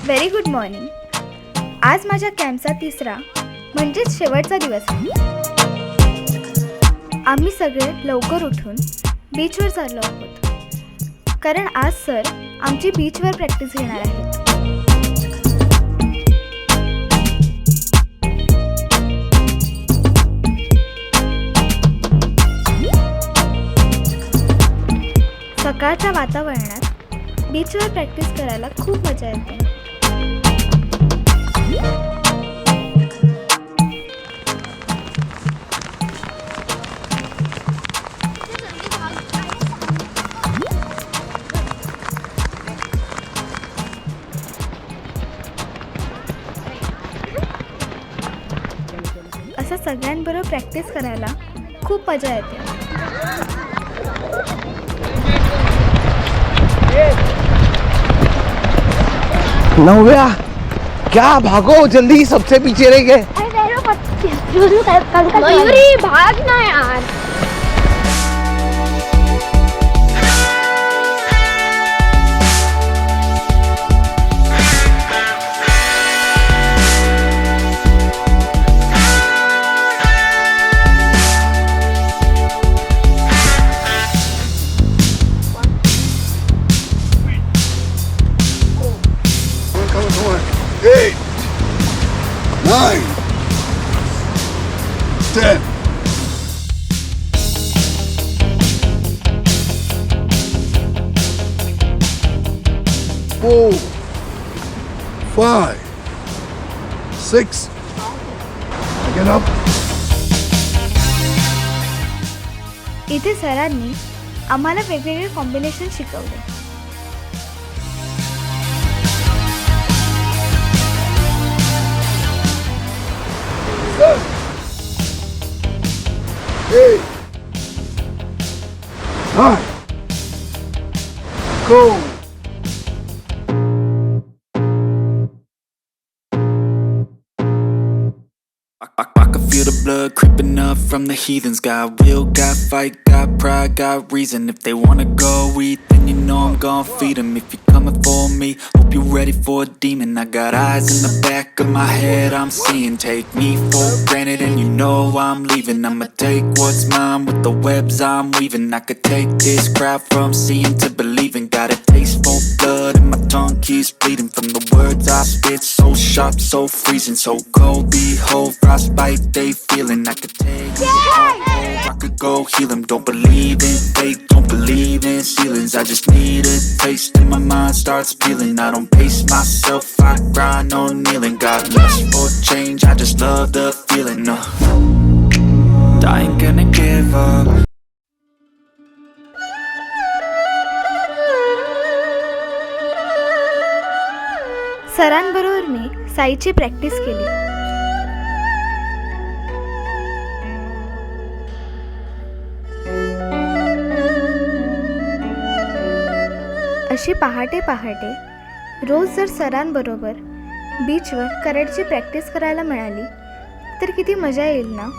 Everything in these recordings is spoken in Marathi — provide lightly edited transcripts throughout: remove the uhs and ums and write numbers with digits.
Very good morning. आज माझ्या कॅम्पचा तिसरा म्हणजेच शेवटचा दिवस आहे. आम्ही सगळे लवकर उठून बीचवर चाललो आहोत कारण आज सर आमची बीचवर प्रॅक्टिस घेणार आहेत. सकाळच्या वातावरणात बीचवर प्रॅक्टिस करायला खूप मजा येते. असं सगळ्यांबरोबर प्रॅक्टिस करायला खूप मजा येते. नव्या, क्या भागो, जल्दी सबसे पीछे रह गए. मयूरी भाग ना यार. Eight, 9, 10. Four, 5, 6. Get up. इथे सरांनी आम्हाला वेगवेगळे कॉम्बिनेशन शिकवले. Eight, 9, go. I can feel the blood creeping up from the heathens. Got will, got fight, got pride, got reason. If they wanna go eat, then you know I'm gon' feed them. If you're coming for me, hope you're ready for a demon. I got eyes in the back of my head, I'm seeing. Take me for granted and you know I'm leaving. I'ma take what's mine with the webs I'm weaving. I could take this crowd from seeing to believing. Got a taste for blood and my tongue keeps bleeding. From the words I spit, so sharp, so freezing. So cold, behold, frostbite they feeling. I could take I could go heal them. Don't believe in fate, don't believe in ceilings. I just need a taste and my mind starts peeling. I don't pace myself, I grind on kneeling. Got lust for change, I just love the feeling. I ain't gonna give up. सरांबरोबर me साईची practice केली. अशी पहाटे पहाटे रोज जर सरांबरोबर बीचवर करेडची प्रॅक्टिस करायला मिळाली तर किती मजा येईल ना.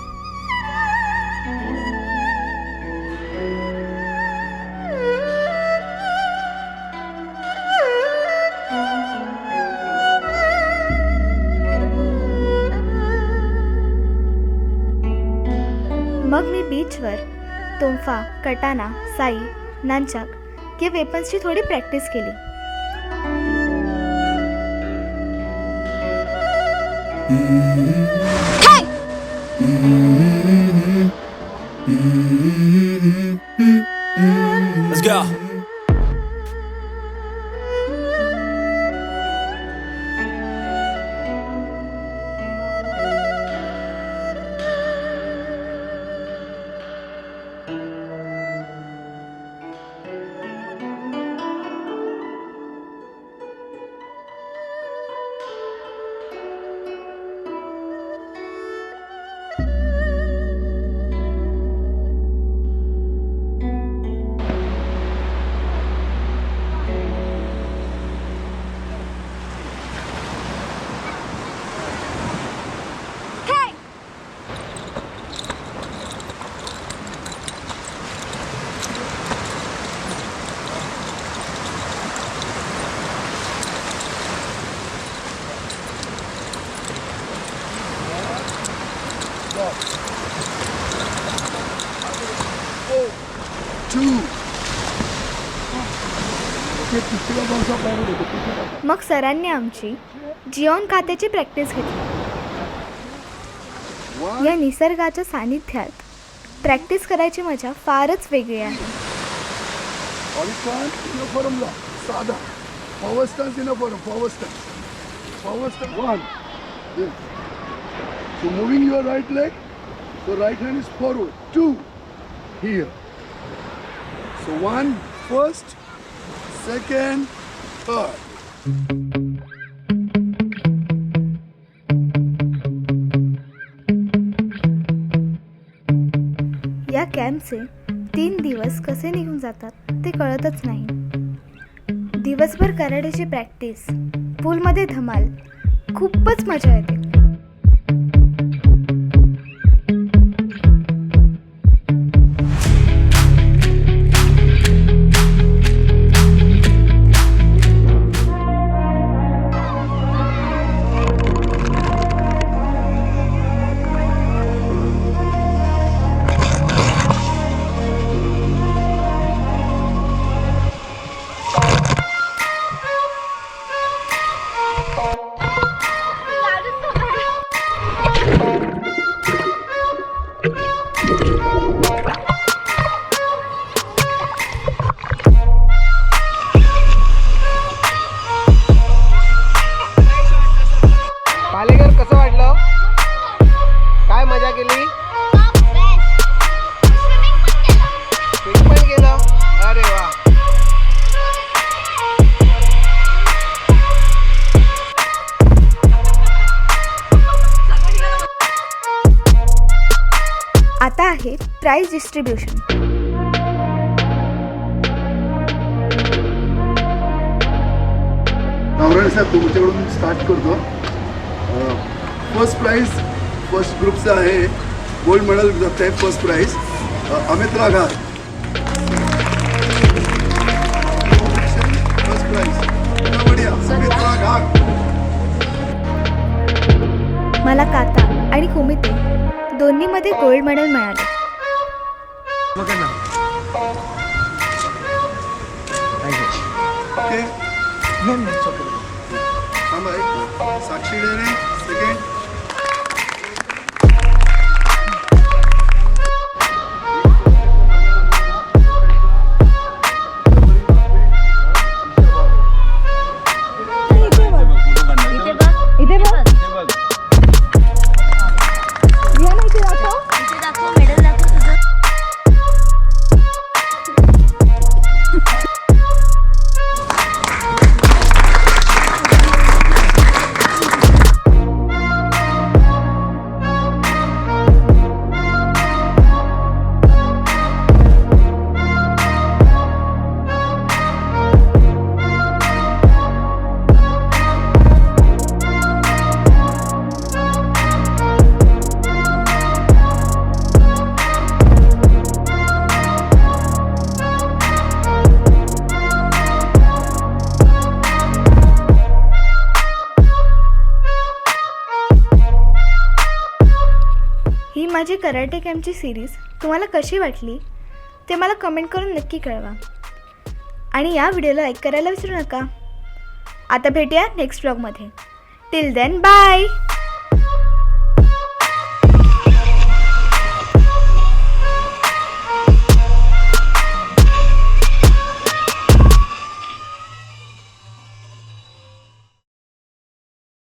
मग मी बीचवर तोफा, कटाना, साई, नानचाक या वेपन्सची थोडी प्रॅक्टिस केली. Let's go. ते पिछला कौन सा पैर होते पिछला मग सरांनी आमची जिऑन खात्याची प्रॅक्टिस घेतली. या निसर्गाच्या सानिध्यात प्रॅक्टिस करायची मजा फारच वेगळी आहे. Oricon in a formula. Sada. Power stance in a forum. Power stance. Power stance. 1. This. So moving your right leg. So right hand is forward. 2. Here. So 1. First. Second. Third. या कॅम्पचे 3 दिवस कसे निघून जातात ते कळतच नाही. दिवसभर कराटेची प्रॅक्टिस, पूलमध्ये धमाल, खूपच मजा येते. पालेकर कसं वाटलं? काय मजा केली? स्विमिंग पण केलं? अरे वा. आता आहे प्राइज डिस्ट्रीब्युशन. नावराणे साहेब तुमच्याकडून स्टार्ट करतो. फर्स्ट प्राइज फर्स्ट ग्रुपचं आहे. गोल्ड मेडल जात आहे फर्स्ट प्राइज अमित राघार. फर्स्ट प्राइज बढिया अमित राघार. मला काता आणि कुमिते दोन्हीमध्ये गोल्ड मेडल मिळाले. ओके थांबा एक. साक्षी डेरे सेकंड. ही माझी कराटे कॅम्पची सिरीज तुम्हाला कशी वाटली ते मला कमेंट करून नक्की कळवा. आणि या व्हिडिओला लाईक करायला विसरू नका. आता भेटूया नेक्स्ट व्लॉगमध्ये. Till then bye.